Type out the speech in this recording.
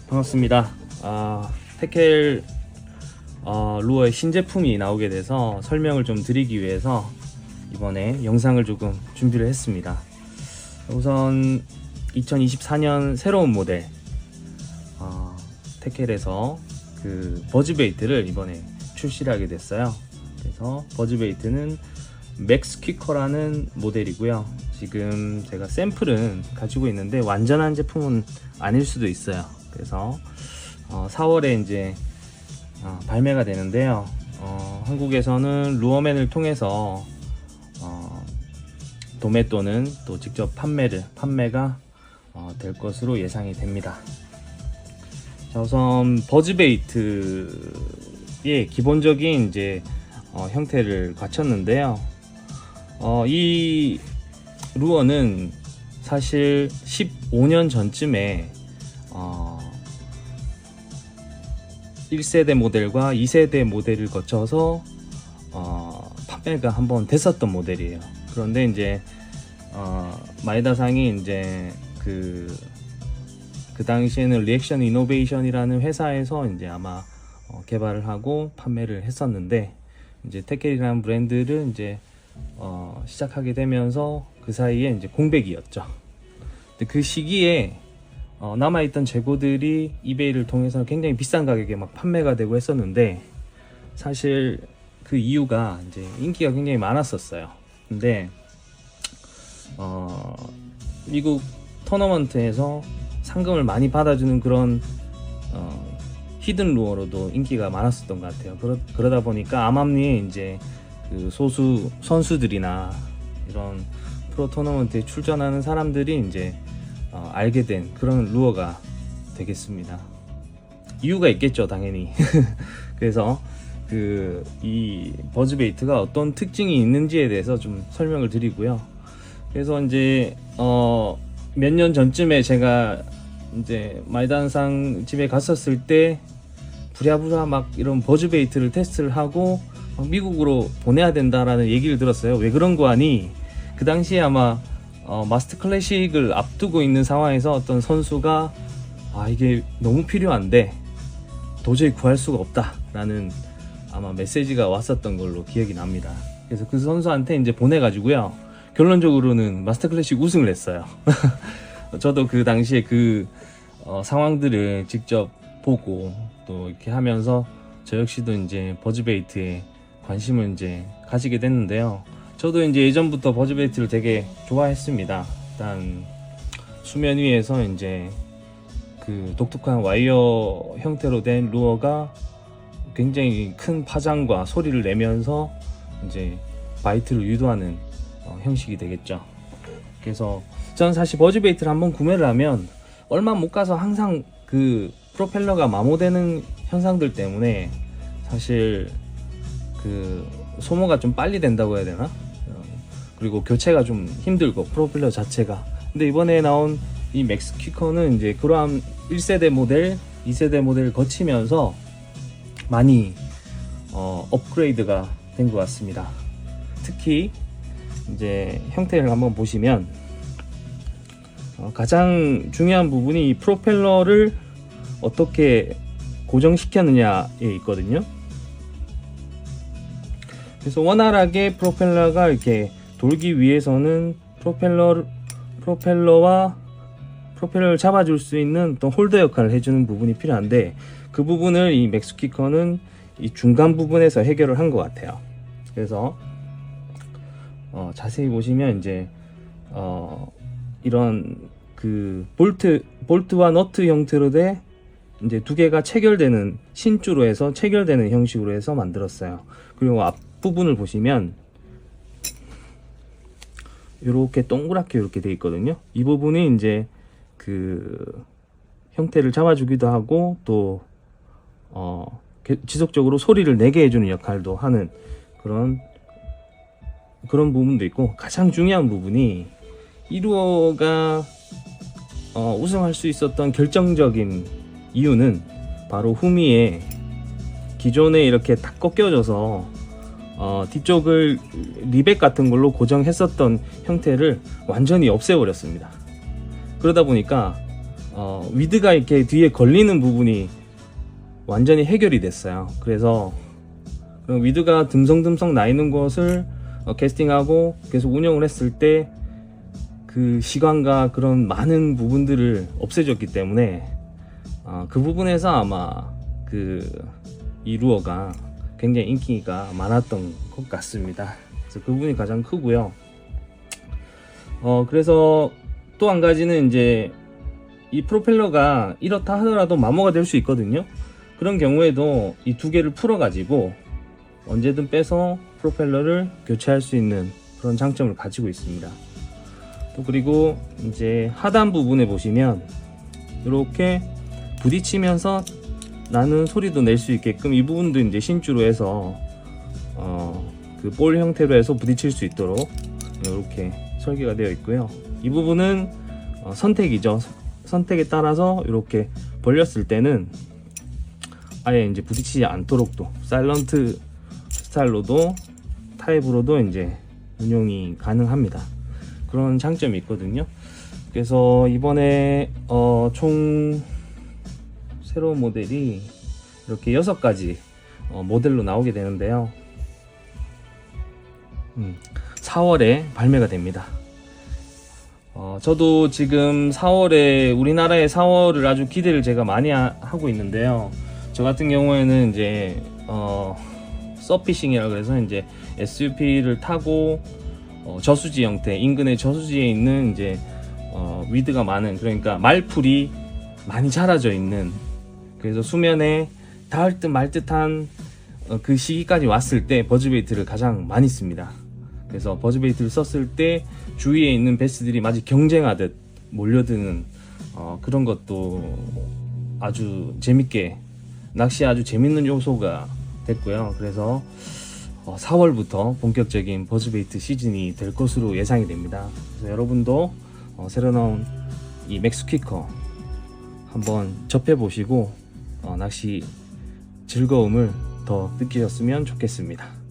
반갑습니다. 테켈 루어의 신제품이 나오게 돼서 설명을 좀 드리기 위해서 이번에 영상을 조금 준비를 했습니다. 우선 2024년 새로운 모델 테켈에서 그 버즈베이트를 이번에 출시를 하게 됐어요. 그래서 버즈베이트는 맥스퀴커라는 모델이고요. 지금 제가 샘플은 가지고 있는데 완전한 제품은 아닐 수도 있어요. 그래서 4월에 이제 발매가 되는데요. 한국에서는 루어맨을 통해서 도매 또는 또 직접 판매가 될 것으로 예상이 됩니다. 자, 우선 버즈베이트의 기본적인 이제 형태를 갖췄는데요. 이 루어는 사실 15년 전쯤에 1세대 모델과 2세대 모델을 거쳐서 판매가 한번 됐었던 모델이에요. 그런데 이제 마에다상이 이제 그 당시에는 리액션 이노베이션이라는 회사에서 이제 아마 개발을 하고 판매를 했었는데, 이제 테켈이라는 브랜드를 이제 시작하게 되면서 그 사이에 이제 공백이었죠. 근데 그 시기에 남아있던 재고들이 이베이를 통해서 굉장히 비싼 가격에 막 판매가 되고 했었는데, 사실 그 이유가 이제 인기가 굉장히 많았었어요. 근데 미국 토너먼트에서 상금을 많이 받아주는 그런 히든 루어로도 인기가 많았었던 것 같아요. 그러다 보니까 암암리에 이제 그 소수 선수들이나 이런 프로 토너먼트에 출전하는 사람들이 이제 알게 된 그런 루어가 되겠습니다. 이유가 있겠죠, 당연히. 그래서 이 버즈베이트가 어떤 특징이 있는지에 대해서 좀 설명을 드리고요. 그래서 이제 몇 년 전쯤에 제가 이제 마에다상 집에 갔었을 때 부랴부랴 막 이런 버즈베이트를 테스트를 하고 미국으로 보내야 된다라는 얘기를 들었어요. 왜 그런 거 아니? 그 당시에 아마 마스터 클래식을 앞두고 있는 상황에서 어떤 선수가 이게 너무 필요한데 도저히 구할 수가 없다 라는 아마 메시지가 왔었던 걸로 기억이 납니다. 그래서 그 선수한테 이제 보내가지고요, 결론적으로는 마스터 클래식 우승을 했어요. 저도 그 당시에 그 상황들을 직접 보고 또 이렇게 하면서 저 역시도 이제 버즈베이트에 관심을 이제 가지게 됐는데요. 저도 이제 예전부터 버즈베이트를 되게 좋아했습니다. 일단 수면 위에서 이제 그 독특한 와이어 형태로 된 루어가 굉장히 큰 파장과 소리를 내면서 이제 바이트를 유도하는 형식이 되겠죠. 그래서 저는 사실 버즈베이트를 한번 구매를 하면 얼마 못 가서 항상 그 프로펠러가 마모되는 현상들 때문에 사실 그 소모가 좀 빨리 된다고 해야 되나? 그리고 교체가 좀 힘들고 프로펠러 자체가. 근데 이번에 나온 이 맥스퀴커는 이제 그러한 1세대 모델, 2세대 모델을 거치면서 많이 업그레이드가 된 것 같습니다. 특히 이제 형태를 한번 보시면 가장 중요한 부분이 이 프로펠러를 어떻게 고정시켰느냐에 있거든요. 그래서 원활하게 프로펠러가 이렇게 돌기 위해서는 프로펠러를 잡아줄 수 있는 또 홀더 역할을 해주는 부분이 필요한데, 그 부분을 이 맥스퀴커는 이 중간 부분에서 해결을 한 것 같아요. 그래서 자세히 보시면 이제 이런 그 볼트와 너트 형태로 돼 이제 두 개가 체결되는, 신주로 해서 체결되는 형식으로 해서 만들었어요. 그리고 앞부분을 보시면 이렇게 동그랗게 이렇게 돼 있거든요. 이 부분이 이제 그 형태를 잡아주기도 하고 또 지속적으로 소리를 내게 해주는 역할도 하는 그런 부분도 있고, 가장 중요한 부분이 이 루어가 우승할 수 있었던 결정적인 이유는 바로 후미에 기존에 이렇게 딱 꺾여져서 뒤쪽을 리백 같은 걸로 고정했었던 형태를 완전히 없애버렸습니다. 그러다 보니까 위드가 이렇게 뒤에 걸리는 부분이 완전히 해결이 됐어요. 그래서 위드가 듬성듬성 나 있는 것을 캐스팅하고 계속 운영을 했을 때 그 시간과 그런 많은 부분들을 없애줬기 때문에 그 부분에서 아마 이 루어가 굉장히 인기가 많았던 것 같습니다. 그래서 그 부분이 가장 크고요. 그래서 또 한 가지는 이제 이 프로펠러가 이렇다 하더라도 마모가 될 수 있거든요. 그런 경우에도 이 두 개를 풀어 가지고 언제든 빼서 프로펠러를 교체할 수 있는 그런 장점을 가지고 있습니다. 또 그리고 이제 하단 부분에 보시면 이렇게 부딪히면서 나는 소리도 낼 수 있게끔 이 부분도 이제 신주로 해서 그 볼 형태로 해서 부딪힐 수 있도록 이렇게 설계가 되어 있고요. 이 부분은 선택이죠. 선택에 따라서 이렇게 벌렸을 때는 아예 이제 부딪히지 않도록도 사일런트 스타일로도 타입으로도 이제 운용이 가능합니다. 그런 장점이 있거든요. 그래서 이번에 총 새로운 모델이 이렇게 6가지 모델로 나오게 되는데요. 4월에 발매가 됩니다. 저도 지금 4월에 우리나라의 4월을 아주 기대를 제가 많이 하고 있는데요. 저 같은 경우에는 이제 서피싱이라 그래서 이제 SUP를 타고 저수지 형태, 인근의 저수지에 있는 이제 위드가 많은, 그러니까 말풀이 많이 자라져 있는, 그래서 수면에 닿을 듯 말 듯한 그 시기까지 왔을 때 버즈베이트를 가장 많이 씁니다. 그래서 버즈베이트를 썼을 때 주위에 있는 베스들이 마치 경쟁하듯 몰려드는 그런 것도 아주 재밌게, 낚시에 아주 재밌는 요소가 됐고요. 그래서 4월부터 본격적인 버즈베이트 시즌이 될 것으로 예상이 됩니다. 그래서 여러분도 새로 나온 이 맥스퀴커 한번 접해 보시고 낚시 즐거움을 더 느끼셨으면 좋겠습니다.